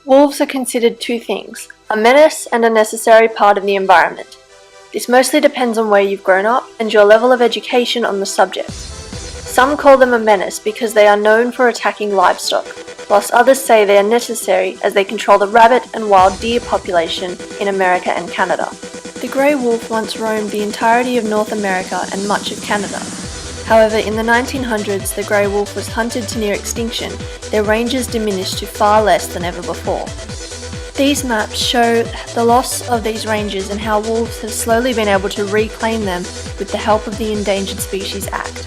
Wolves are considered two things: a menace and a necessary part of the environment. This mostly depends on where you've grown up and your level of education on the subject. Some call them a menace because they are known for attacking livestock, whilst others say they are necessary as they control the rabbit and wild deer population in America and Canada. The grey wolf once roamed the entirety of North America and much of Canada. However, in the 1900s, the grey wolf was hunted to near extinction, their ranges diminished to far less than ever before. These maps show the loss of these ranges and how wolves have slowly been able to reclaim them with the help of the Endangered Species Act.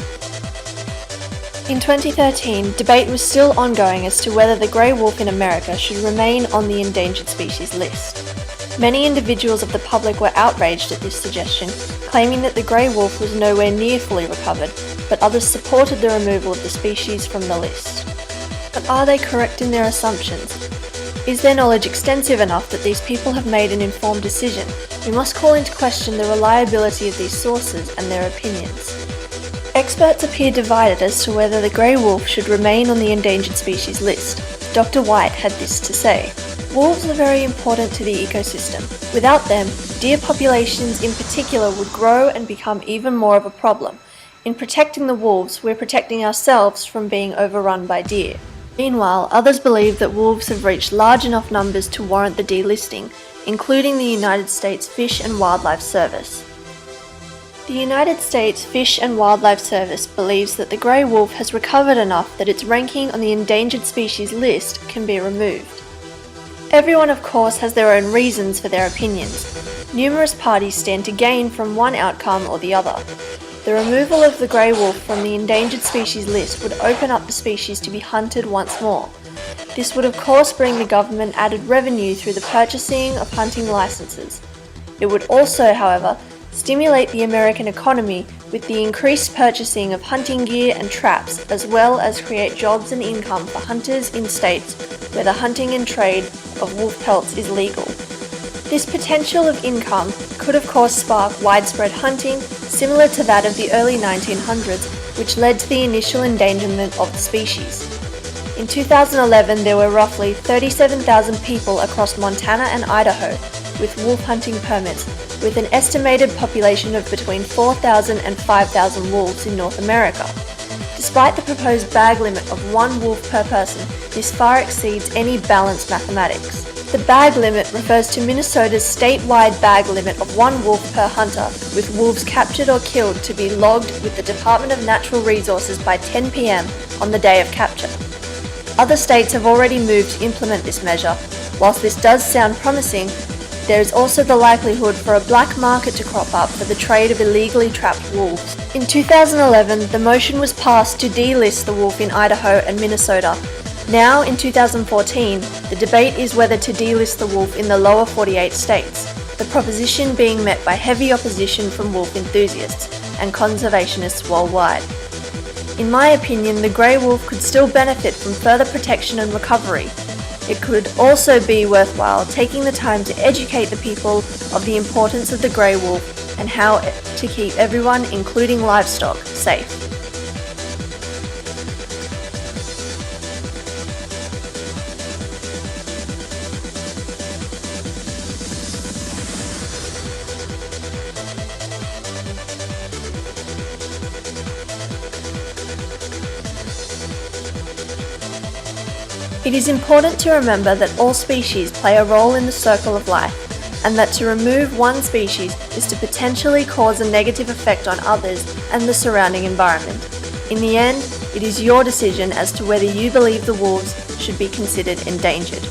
In 2013, debate was still ongoing as to whether the grey wolf in America should remain on the endangered species list. Many individuals of the public were outraged at this suggestion, claiming that the grey wolf was nowhere near fully recovered, but others supported the removal of the species from the list. But are they correct in their assumptions? Is their knowledge extensive enough that these people have made an informed decision? We must call into question the reliability of these sources and their opinions. Experts appear divided as to whether the grey wolf should remain on the endangered species list. Dr. White had this to say: "Wolves are very important to the ecosystem. Without them, deer populations in particular would grow and become even more of a problem. In protecting the wolves, we're protecting ourselves from being overrun by deer." Meanwhile, others believe that wolves have reached large enough numbers to warrant the delisting, including the United States Fish and Wildlife Service. The United States Fish and Wildlife Service believes that the grey wolf has recovered enough that its ranking on the endangered species list can be removed. Everyone, of course, has their own reasons for their opinions. Numerous parties stand to gain from one outcome or the other. The removal of the grey wolf from the endangered species list would open up the species to be hunted once more. This would of course bring the government added revenue through the purchasing of hunting licenses. It would also, however, stimulate the American economy with the increased purchasing of hunting gear and traps, as well as create jobs and income for hunters in states where the hunting and trade of wolf pelts is legal. This potential of income could of course spark widespread hunting, similar to that of the early 1900s, which led to the initial endangerment of the species. In 2011, there were roughly 37,000 people across Montana and Idaho with wolf hunting permits, with an estimated population of between 4,000 and 5,000 wolves in North America. Despite the proposed bag limit of 1 wolf per person, this far exceeds any balanced mathematics. The bag limit refers to Minnesota's statewide bag limit of 1 wolf per hunter, with wolves captured or killed to be logged with the Department of Natural Resources by 10 p.m. on the day of capture. Other states have already moved to implement this measure. Whilst this does sound promising, there is also the likelihood for a black market to crop up for the trade of illegally trapped wolves. In 2011, the motion was passed to delist the wolf in Idaho and Minnesota. Now, in 2014, the debate is whether to delist the wolf in the lower 48 states, the proposition being met by heavy opposition from wolf enthusiasts and conservationists worldwide. In my opinion, the grey wolf could still benefit from further protection and recovery. It could also be worthwhile taking the time to educate the people of the importance of the grey wolf and how to keep everyone, including livestock, safe. It is important to remember that all species play a role in the circle of life, and that to remove one species is to potentially cause a negative effect on others and the surrounding environment. In the end, it is your decision as to whether you believe the wolves should be considered endangered.